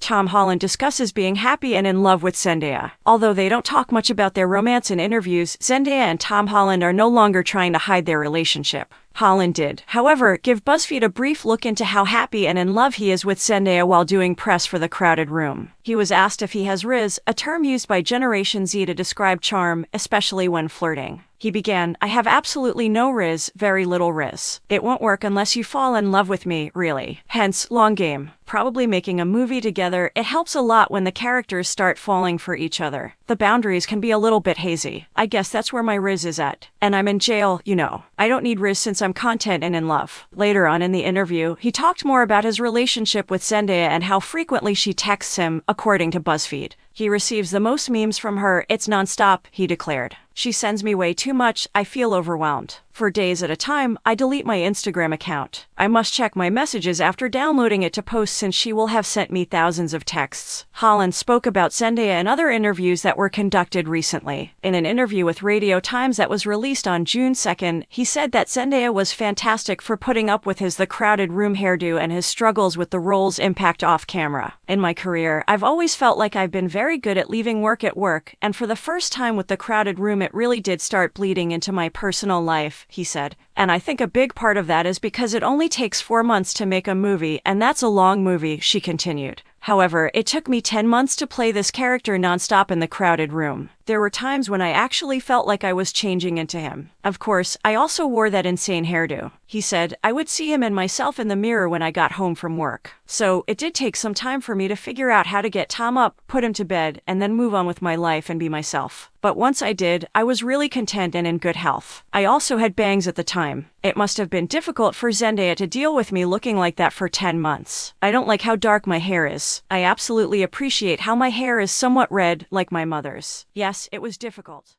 Tom Holland discusses being happy and in love with Zendaya. Although they don't talk much about their romance in interviews, Zendaya and Tom Holland are no longer trying to hide their relationship. Holland did, however, give BuzzFeed a brief look into how happy and in love he is with Zendaya while doing press for The Crowded Room. He was asked if he has riz, a term used by Generation Z to describe charm, especially when flirting. He began, "I have absolutely no riz, very little riz. It won't work unless you fall in love with me, really. Hence, long game. Probably making a movie together, it helps a lot when the characters start falling for each other. The boundaries can be a little bit hazy. I guess that's where my riz is at. And I'm in jail, you know. I don't need riz since I'm content and in love." Later on in the interview, he talked more about his relationship with Zendaya and how frequently she texts him, according to BuzzFeed. He receives the most memes from her, "It's nonstop," he declared. "She sends me way too much, I feel overwhelmed. For days at a time, I delete my Instagram account. I must check my messages after downloading it to post since she will have sent me thousands of texts." Holland spoke about Zendaya in other interviews that were conducted recently. In an interview with Radio Times that was released on June 2nd, he said that Zendaya was fantastic for putting up with his The Crowded Room hairdo and his struggles with the role's impact off camera. "In my career, I've always felt like I've been very good at leaving work at work, and for the first time with The Crowded Room it really did start bleeding into my personal life," he said. "And I think a big part of that is because it only takes 4 months to make a movie, and that's a long movie," she continued. "However, it took me 10 months to play this character nonstop in The Crowded Room. There were times when I actually felt like I was changing into him. Of course, I also wore that insane hairdo." He said, "I would see him and myself in the mirror when I got home from work. So, it did take some time for me to figure out how to get Tom up, put him to bed, and then move on with my life and be myself. But once I did, I was really content and in good health. I also had bangs at the time. It must have been difficult for Zendaya to deal with me looking like that for 10 months. I don't like how dark my hair is. I absolutely appreciate how my hair is somewhat red, like my mother's. Yes, it was difficult."